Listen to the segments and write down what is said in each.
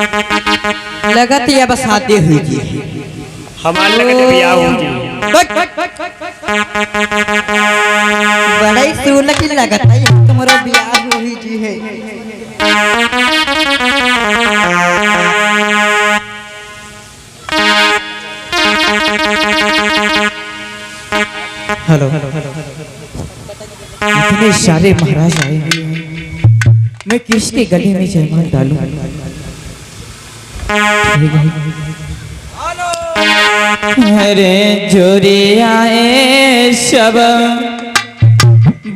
लगत या बस शादी हुई जी हमारे लगत बियाह हो जी। बड़ा ही सुल की लगत है तुम्हारा बियाह हुई जी है। हेलो इतने सारे महाराज आए हुए हैं, मैं किसके गले में जयमाल डालूं? अरे जोरी आए सब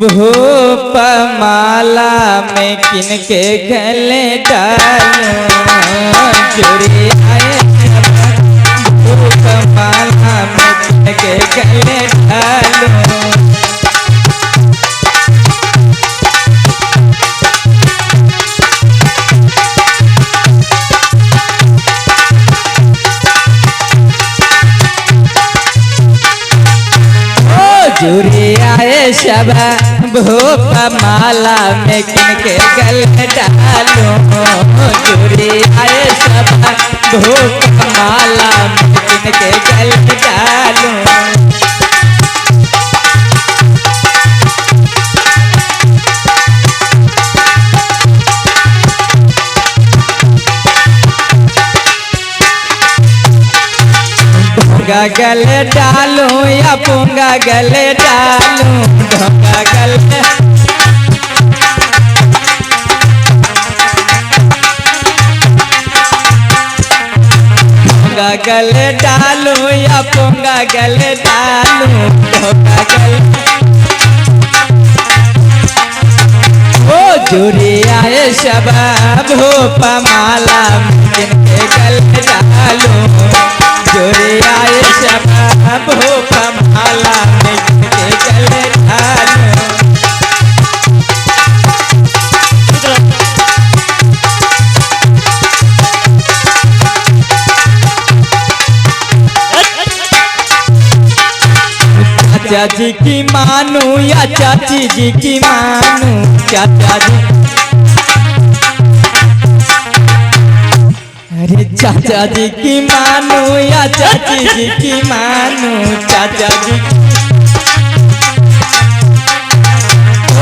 भूप माला में किनके गले डालूं? जोरी आए सब भूप माला में किनके गले डालूं? जोरी आए सब भूप माला में किनके गले डालूं? जोरी आए सब भूप माला में किनके गले डालूं? गले डालूं या पूंगा गले डालूं? ढोंगा गले ढोंगा गले डालूं या पूंगा गले डालूं? ढोंगा गले ओ जोरी आए सब भूप माला किनके गले डालूं? जोरी आए सब भूप माला में किनके गले डालूं? चाचा जी की मानू या चाची जी की मानू? चाचा जी अरे चाचा जी की मानू या चाची जी की मानू? चाचा जी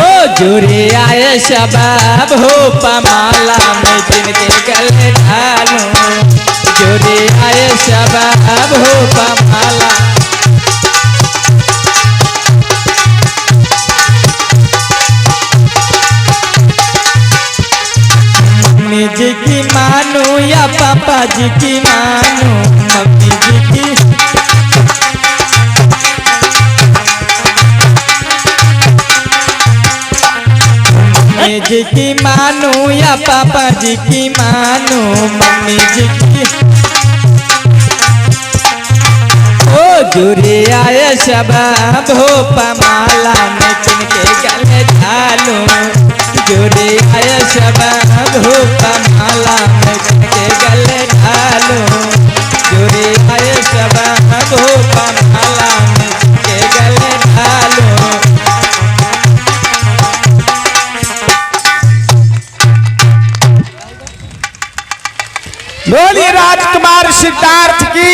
ओ जोरी आए सब भूप माला में किनके गले डालूं? जोरी आए सब भूप माला मम्मी जी की मानू या पापा जी की मानू? मम्मी जी की मम्मी जी की मानू या पापा जी की मानू? मम्मी जी की ओ जोरी आए सब भूप माला में किनके गले डालूं? जोरी आए सब भूप माला में किनके गले डालूं? जोरी आए सब भूप माला में किनके गले डालूं? बोलिए राजकुमार सिद्धार्थ की,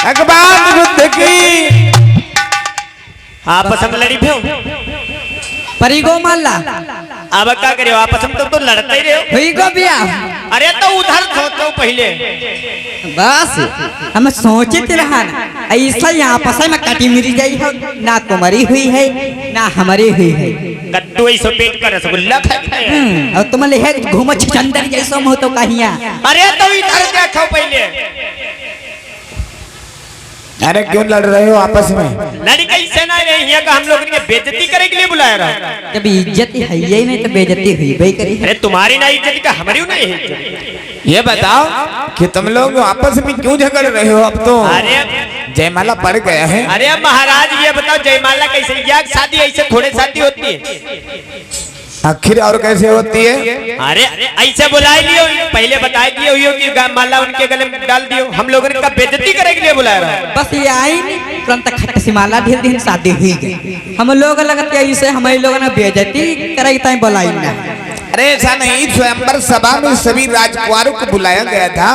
भगवान बुद्ध की। आपस में लड़ी भे परिगो माला अब क्या करे आपस में तो लड़ते ही रहो। हुई गो बिया अरे तो उधर सोचो पहले बस हम सोचित रहन ऐसा यहाँ आपस में कटी मिरी गई हो ना तुम्हारी हुई है ना हमारी हुई है। कद्दू ऐसा पेट का रसगुल्ला खाए और तुम ले घूमो चंदर जैसा हो तो कहिया। अरे तो इधर देखो पहले अरे क्यों लड़ रहे हो आपस में? लड़ी कैसे ना रही है हम लोग ने बेइज्जती करने के लिए बुलाया रहा। जब इज्जत है यही नहीं तो बेइज्जती हुई भाई करी। अरे तुम्हारी ना इज्जत का हमारी नहीं है। ये बताओ कि तुम लोग आपस में क्यों झगड़ रहे हो? अब तो अरे जयमाला पड़ गया है। अरे महाराज ये बताओ जयमाला कैसे या शादी ऐसे थोड़े शादी होती है? आखिर और कैसे होती है? अरे ऐसे बुला लियो पहले बता दिए हुई कि माला उनके गले में डाल दियो। हम लोगों ने कब बेइज्जती करने के लिए बुलाया रहा। बस ये आई तुरंत खट से माला ढेर दिन शादी हुई गई। हम लोग लगत ऐसे हमारे लोगों ने बेइज्जती करे ताई बुलाई ना। अरे ऐसा नहीं, स्वयंवर सभा में सभी राजकुमारों को बुलाया गया था।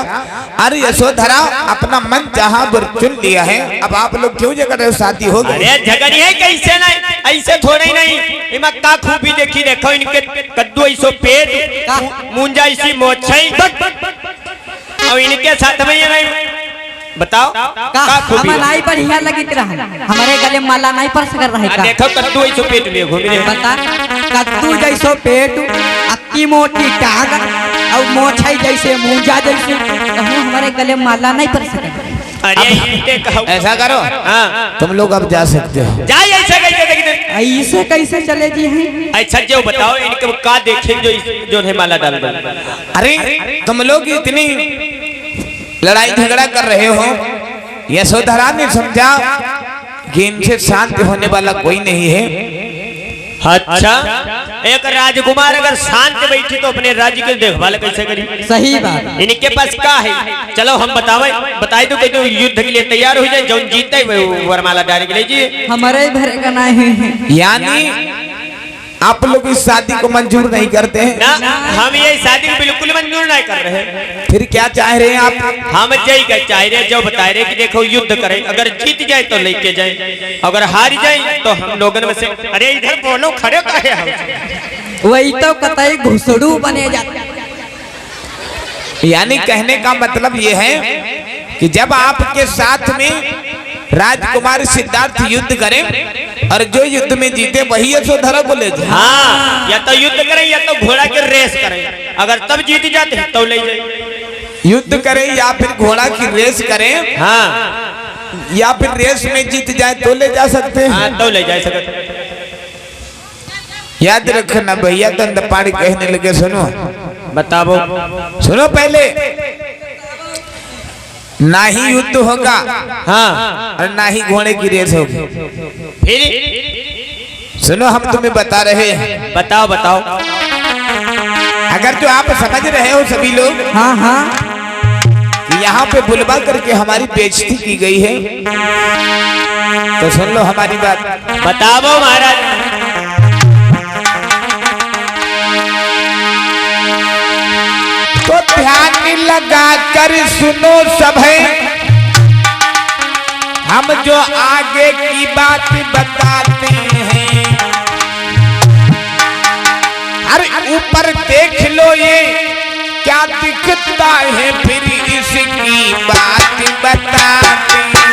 अरे यशोधरा अपना मन चाहा वर चुन लिया है, अब आप लोग क्यों झगड़ रहे हो? शादी हो गई। अरे झगड़ी है कैसे नहीं, ऐसे थोड़ा ही नहीं। इमा का खूबी देखी, देखो इनके कद्दू ऐसो पेट, मुंजा ऐसी मोछई, और इनके साथ में ये नहीं। बताओ का खूबी हमें नहीं बढ़िया लगी रहा, हमारे गले माला नहीं पड़ सक रहा है। देखो कद्दू ऐसो पेट में घूमी, बता कद्दू जैसो पेट, अक्की मोटी टांग और मोछई जैसे मुंजा जैसे, हमारे गले माला नहीं पड़ सके। अरे ऐसा करो, हाँ तुम लोग अब जा सकते हो। जाए ऐसे कैसे, ऐसे कैसे चले जी हैं? अच्छा जो बताओ इनके का देखे जो है माला डाल दो। अरे तुम लोग इतनी लड़ाई झगड़ा कर रहे हो, यशोधरा ने समझा कि इनसे शांत होने वाला कोई नहीं है। अच्छा एक राजकुमार अगर शांत बैठी तो अपने राज्य की देखभाल कैसे करी? सही बात। इनके पास क्या है? चलो हम बताए तो कहते युद्ध के लिए तैयार हो जाए, जो जीते वरमाला डालने के लिए जी हमारे घर का नहीं है। यानी आप लोग इस शादी को मंजूर नहीं करते हैं ना? हम ये शादी को बिल्कुल मंजूर नहीं कर रहे हैं। फिर क्या चाह रहे हैं आप? हम यही का चाह रहे जो बता रहे कि देखो युद्ध करें, अगर जीत जाए तो लेके जाए, अगर हार जाए तो हम लोगों में से। अरे इधर बोलो, खड़े काहे हम? वही तो कतई घुसड़ू बने जाते। यानी कहने का मतलब ये है कि जब आपके साथ में राजकुमार सिद्धार्थ युद्ध करें और जो युद्ध में जीते वही यशोधरा को ले जाए। हाँ, या तो युद्ध करें या तो घोड़ा की रेस करें, अगर तब जीत जाते हैं तो ले जाए। युद्ध करें या फिर घोड़ा की रेस करें, हाँ, या फिर रेस में जीत जाए तो ले जा सकते हैं। हाँ, तो ले जा सकते। याद रखना भैया, दंडपाणी कहने लगे सुनो, बताओ सुनो पहले, ना ही युद्ध होगा, हाँ, और ना ही घोड़े की रेस होगी। फिर सुनो हम तुम्हें बता रहे हैं, बताओ बताओ। अगर जो आप समझ रहे हो सभी लोग, हाँ हाँ, कि यहाँ पे बुलवा करके हमारी बेइज्जती की गई है, तो सुन लो हमारी बात। बताओ महाराज। तो ध्यान लगा कर सुनो सब है, हम जो आगे की बात बताते हैं। अरे ऊपर देख लो ये क्या दिखता है, फिर इसकी बात बताते हैं।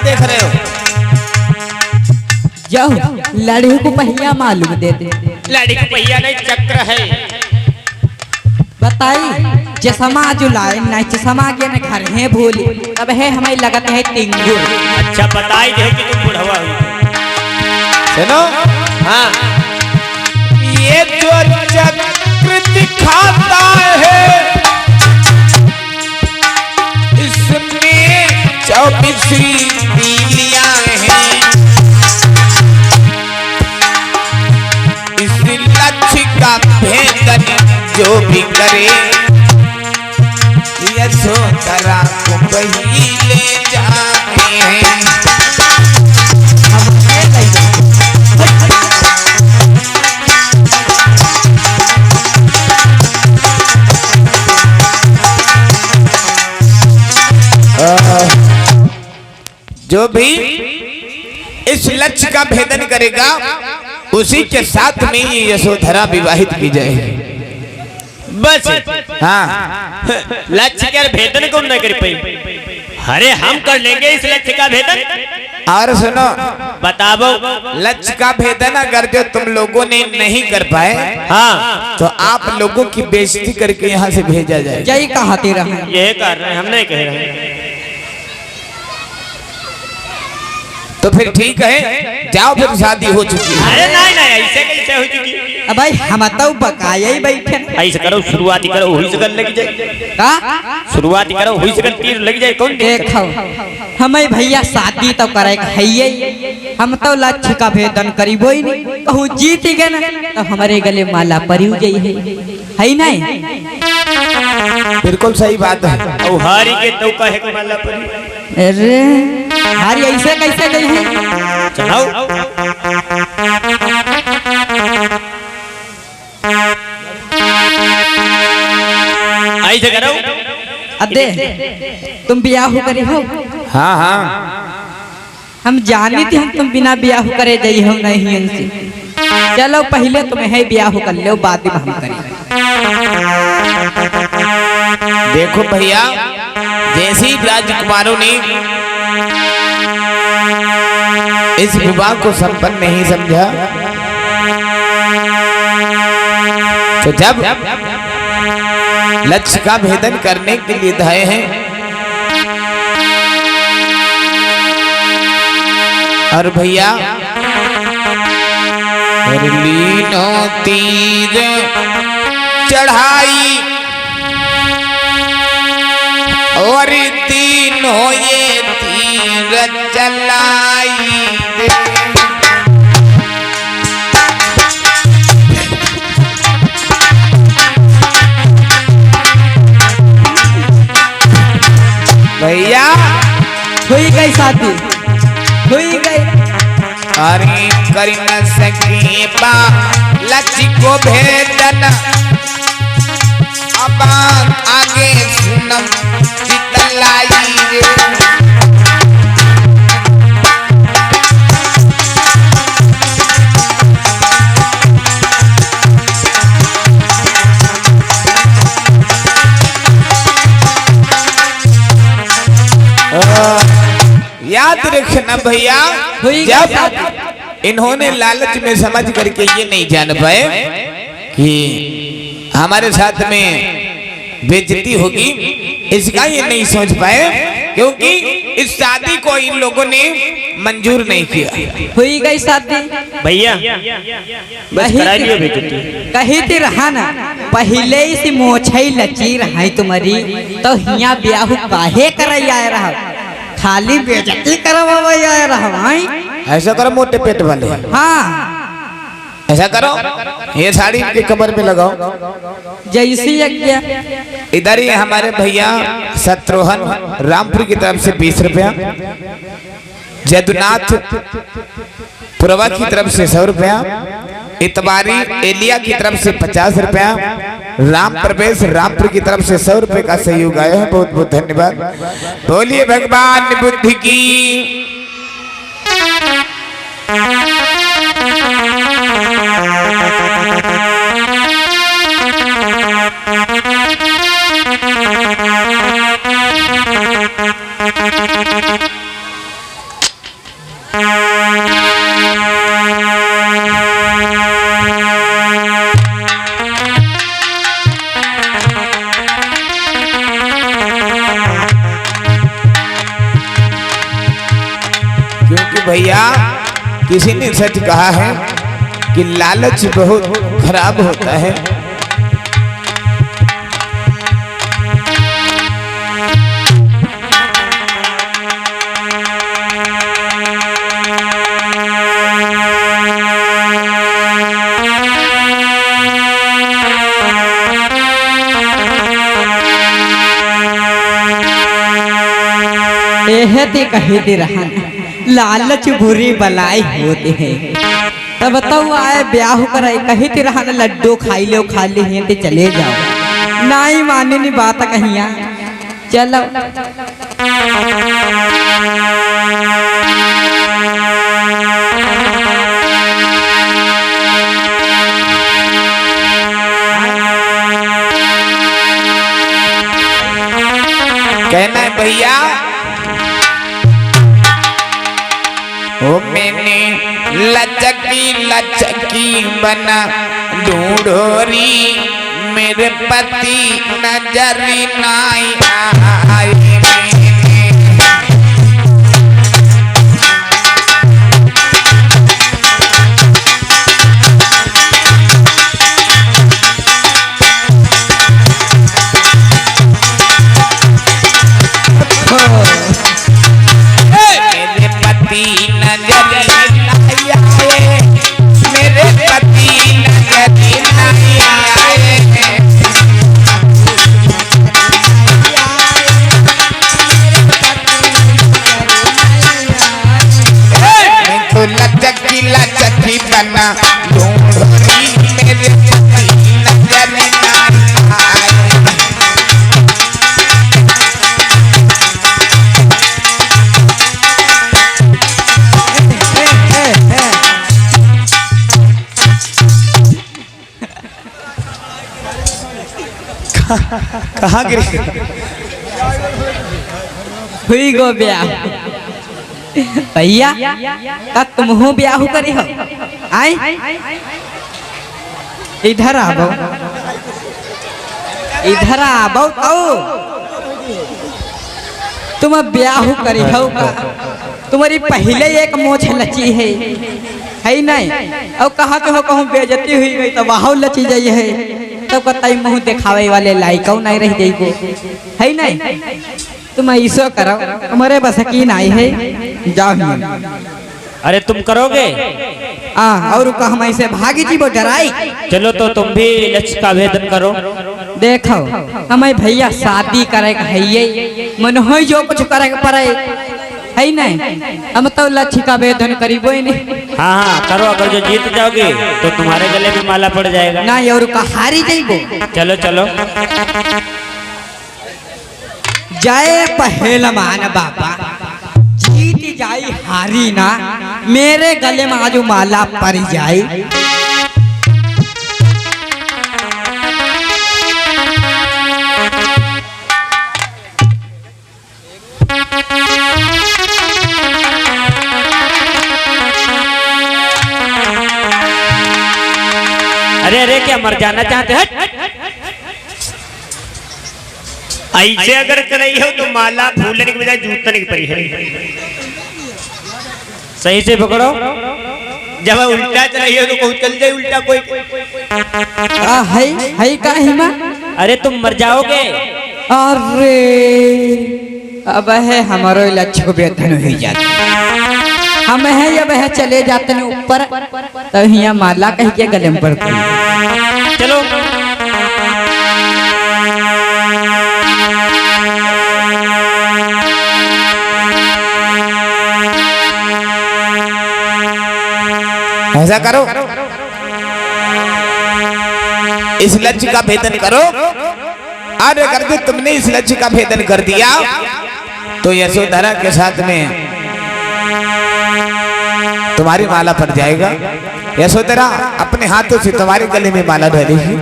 देख रहे हो? जाओ लड़े को पहिया मालूम दे दे। लड़ी को पहिया नहीं चक्र है। बताई चश्मा जो लाए नहीं, चश्मा के न घर है भूल, तब है हमें लगत है टिंगू। अच्छा बताई दे कि तुम बुढ़वा हो। सुनो, हाँ, ये जो चक्र दिखाता है इसमें 24 तीलियां हैं। इस लक्ष्य का भेदन जो भी करे यशोधरा को वही ले जाते हैं। जो भी इस लक्ष्य का भेदन करेगा उसी के साथ में ये यशोधरा विवाहित की जाएगी। बस हाँ, लक्ष्य के भेदन को न कर पाई। अरे हम कर लेंगे इस लक्ष्य का भेदन। और सुनो, बताओ। लक्ष्य का भेदन अगर जो तुम लोगों ने नहीं कर पाए, हाँ, तो आप लोगों की बेइज्जती करके यहाँ से भेजा जाए। यही कहते रहे, ये कर रहे हैं, हम नहीं कह रहे हैं। तो फिर ठीक है, जाओ, फिर शादी हो चुकी है। अरे नहीं नहीं, ऐसे कैसे हो चुकी? अब भाई हम तो बकाया ही बैठे। ऐसे करो, शुरुआत करो, हुई से लग जाए। का शुरुआत करो, हुई से तीर लग जाए। कौन देखो हमें भैया शादी तो करे है, हम तो लक्ष्य का भेदन करीबो ही नहीं, कहूँ जीत गए ना तो हमारे गले माला परी गई है नहीं? बिल्कुल सही बात है। और हारी के तो कहे को माला परी। अरे हारी ऐसे कैसे गई है? चलाओ ऐसे करो। अदे तुम ब्याह करे हो? हाँ हाँ हम जानी थी हम तुम बिना ब्याह करे जाई हो नहीं इनसे। चलो पहले तुम्हें ब्याह कर लो, बाद में हम करेंगे। देखो भैया, जैसे ही राजकुमारों ने इस विवाह को संपन्न नहीं समझा, तो जब लक्ष्य का भेदन करने के लिए धाये हैं और भैया लीनो तीर चढ़ाई और तीनों ये तीर चलाई। भैया हुई गई शादी, हुई गई। अरे कर न सके बा लक्ष्य को भेदन, अब आगे सुनम चितलाई रे। याद रखना भैया, जब इन्होंने लालच में समझ करके ये नहीं जान पाए कि हमारे साथ में बेइज्जती होगी, इसका ये नहीं सोच पाए, क्योंकि इस शादी को इन लोगों ने मंजूर नहीं किया। हुई गई शादी भैया, बस करा लियो बेइज्जती। कही थी रहा ना पहले से मोछई लची रहा तुम्हारी, तो हिया ब्याह काहे करई आए रहा, खाली बेइज्जती करवा आए रहा। ऐसा करो मोटे पेट वाले, हाँ ऐसा करो ये साड़ी के कमर में लगाओ। जैसी यज्ञ इधर ही हमारे भैया शत्रुघ्न रामपुर की तरफ से 20 रुपया, जदुनाथ पुरवा की तरफ से 100 रुपया, इतबारी एलिया की तरफ से 50 रुपया, राम प्रवेश रामपुर की तरफ से 100 रुपए का सहयोग आया है। बहुत बहुत धन्यवाद। बोलिए भगवान बुद्धि की। क्योंकि भैया किसी ने सच कहा है कि लालच बहुत खराब होता है। एहती कही दे रहा लालच बुरी बलाई होते हैं। तब बताओ आए ब्याह करे कही थी रहा लड्डू खाई लो खा ले ते चले जाओ, नहीं माने नहीं बात कहिया। चलो कहना है भैया, ओ मैंने लचकी बना ढूंढोरी, मेरे पति नजरी नाई आई। मेरे पति नजरी कहाँ गिर हुई गो ब्याह भैया का तुम हो ब्याह करे हो आई इधर आबो इधर आबो तुम ब्याह करे हो का तुम्हारी पहले एक मोछ लची है नहीं और कहा के हो कहूँ बेइज्जती हुई गई तो वहाँ लची जाई है तब कतई मुँह दिखावे वाले लायक नहीं रह जाइए है नहीं तुम ऐसा करो तुम्हारे बस की नहीं है जाओ अरे तुम करोगे और का हम ऐसे भागी जी वो डराई चलो तो तुम भी लक्ष्य का भेदन करो देखो हमें भैया शादी करे है मन हो जो कुछ करे पड़े है नहीं हम तो लक्ष्य का वेदन करीबो ही नहीं हाँ हाँ करो अगर जो जीत जाओगे तो तुम्हारे गले में माला पड़ जाएगा नहीं और का हारी जाइबो चलो चलो जय पहलवान बाबा जीत जाई हारी ना मेरे गले में आज माला पड़ जाए अरे अरे क्या मर जाना चाहते हैं ऐसे अगर करई हो तो माला फूलने के बजाय जूतने की परी है। सही से पकड़ो जब उल्टा चलाई हो तो कहूँ चल जाए उल्टा कोई है का हिमा अरे तुम मर जाओगे अरे अब है हमारो लक्ष्य को वेदन हो जाता हम है अब है चले जाते हैं ऊपर तो यहाँ माला कह के गले में पड़ती चलो ऐसा करो इस लक्ष्य का भेदन करो और अगर तुमने इस लक्ष्य का भेदन कर दिया तो यशोधरा के साथ में तुम्हारी माला पड़ जाएगा। यशोधरा अपने हाथों से तुम्हारे गले में माला डालेगी।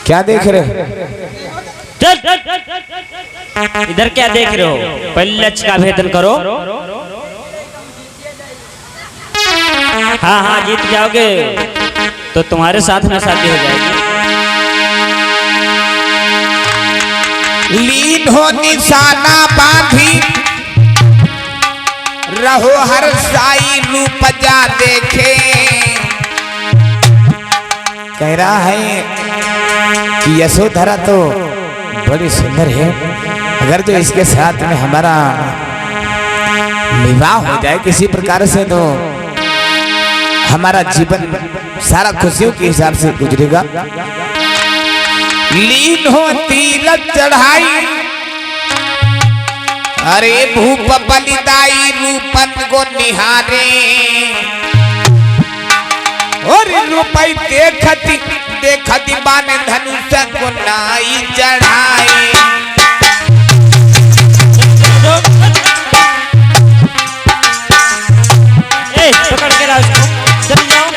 क्या देख रहे हो? इधर क्या देख रहे हो? पहले लक्ष्य का भेदन करो। हाँ हाँ जीत जाओगे तो तुम्हारे साथ में शादी हो जाएगी। लीन हो निशाना बांधी रहो हर साई रूप जा देखे। कह रहा है कि यशोधरा तो बड़ी सुंदर है, अगर जो इसके साथ में हमारा विवाह हो जाए किसी प्रकार से तो हमारा जीवन सारा खुशियों के हिसाब से गुजरेगा। लीन हो तिलक चढ़ाई अरे भूप बलिदाई रूपन को निहारे और रूपई देखती देखती बान धनुष को नाई चढ़ाए। पकड़ के रास्ता चल जाओ।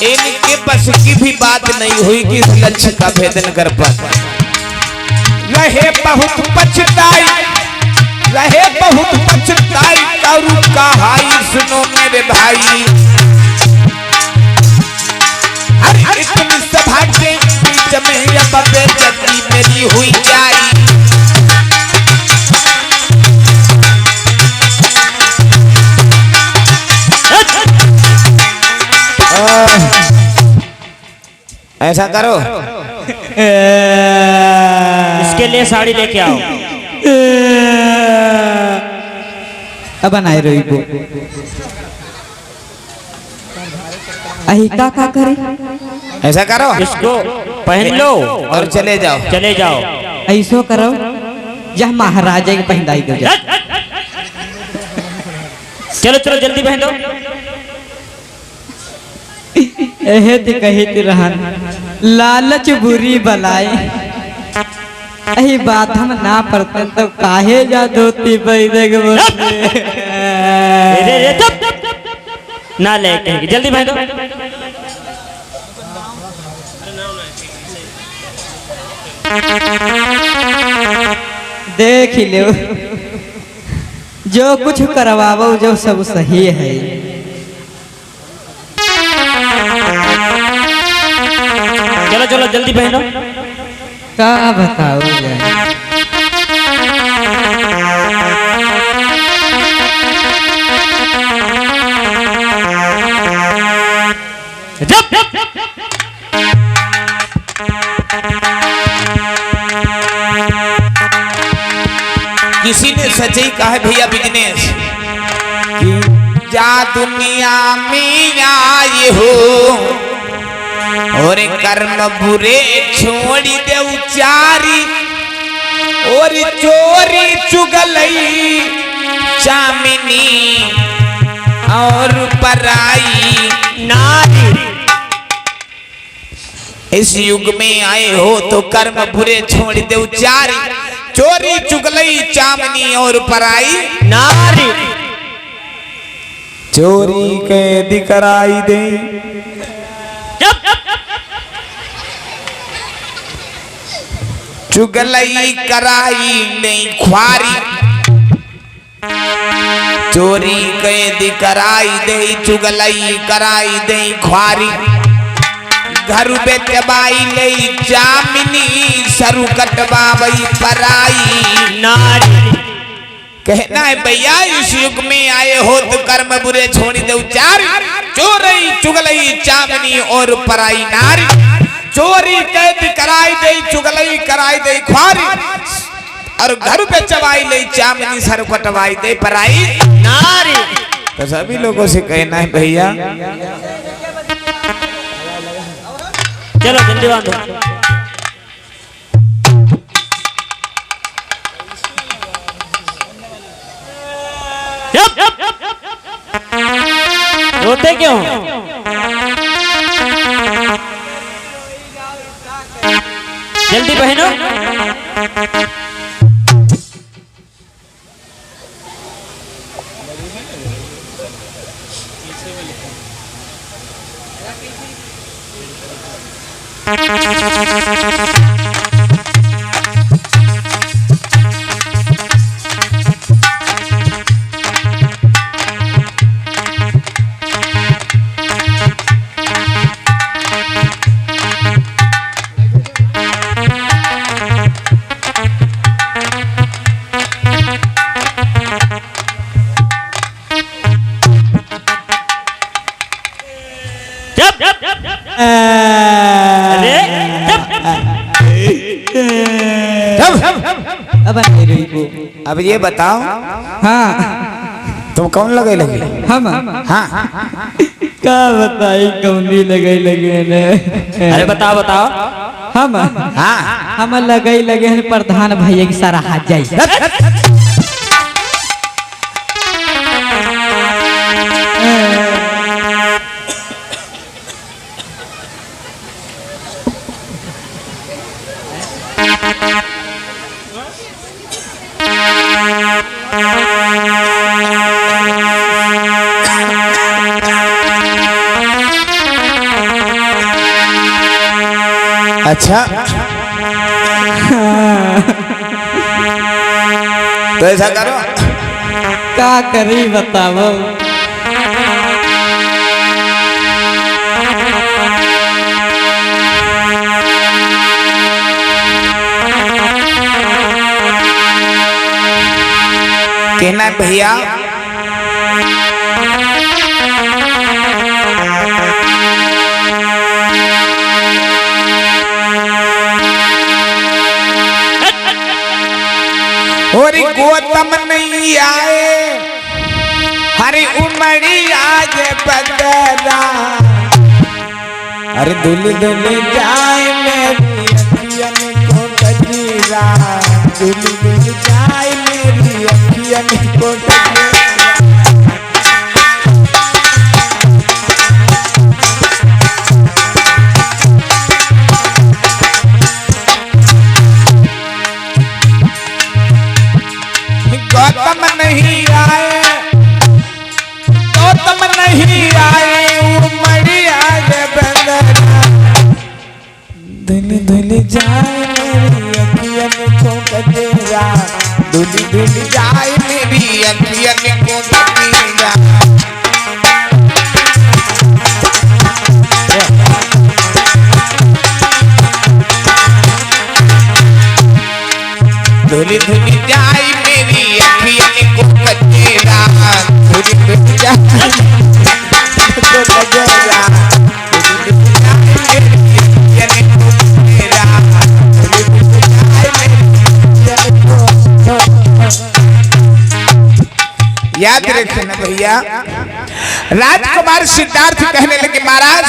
इनके बस की भी बात नहीं हुई कि इस लक्ष्य का भेदन कर पाता। रहे बहुत पछताई करू कहाई सुनो मेरे भाई। अरे इतनी सभा के बीच में अब बेइज्जती मेरी हुई जाई। ऐसा करो इसके लिए साड़ी लेके आओ। अब बनाए रही को अही का करे। ऐसा करो इसको पहन लो और चले जाओ। चले जाओ। ऐसो करो जह महाराजा के पहनाई दो जा। चलो चलो जल्दी पहन दो। एहे ते कहे ते रहन लालच बुरी बलाई। अही बात हम ना पड़ते तो काहे जा धोती बैदे के बोले। ना ले कहेगी जल्दी भाई दो। देख लो जो कुछ करवाओ जो सब सही है। चलो चलो जल्दी पहनो। का बताओ यार। किसी ने सच ही कहा भैया बिजनेस कि जा दुनिया में आए हो और कर्म बुरे छोड़ दे उचारी और चोरी चुगलई चामिनी और पराई नारी। इस युग में आए हो तो कर्म बुरे छोड़ दे उचारी चोरी चुगलई चामनी और पराई नारी। चोरी कैद कराई दे चुगलई कराई नहीं ख्वारी। चोरी कैद कराई दे चुगलई कराई दे ख्वारी। घर बेचबाई ले जामिनी सरू कटवाई पराई नारी। कहना है भैया इस युग में आए हो तो कर्म बुरे छोड़ दे उचारी चोरी चुगलई चामनी और पराई नारी। चोरी कैद कराई दे चुगलई कराई दे ख्वारी और घर पे चबाई ले चामनी सरू कटवाई दे पराई नारी। तो सभी लोगों से कहना है भैया चलो जल्दी बांधो। रोते क्यों? जल्दी पहनो। अब ये बताओ हाँ तुम कौन लगे लगे हम हाँ का बताई कौनी लगे ने। अरे बताओ बताओ। हम हाँ हम लगे हैं प्रधान भैया की सारा हाथ जाई। अच्छा तो ऐसा करो का करी बताओ। कहना भैया और गौतम नहीं आए हरी उमड़ी आज बदरा। अरे दुल दुल जाए मेरी अखियन को कजीरा दुल दुल जाए मेरी अखियन को कजीरा। गौतम नहीं आए गौतम नहीं नहीं आए उमड़िया रे बंदना धुल धुल जाए मेरी अखियन को कतेरा धुल धुल जाए मेरी अखियन को कतेरा धुली धुली जाए मेरी अखियन को कतेरा धुली धुली जाए को कतेरा धुली धुली जाए मेरी अखियन को कतेरा धुली धुली जाए मेरी अखियन को। याद रखना भैया, राजकुमार सिद्धार्थ कहने लगे महाराज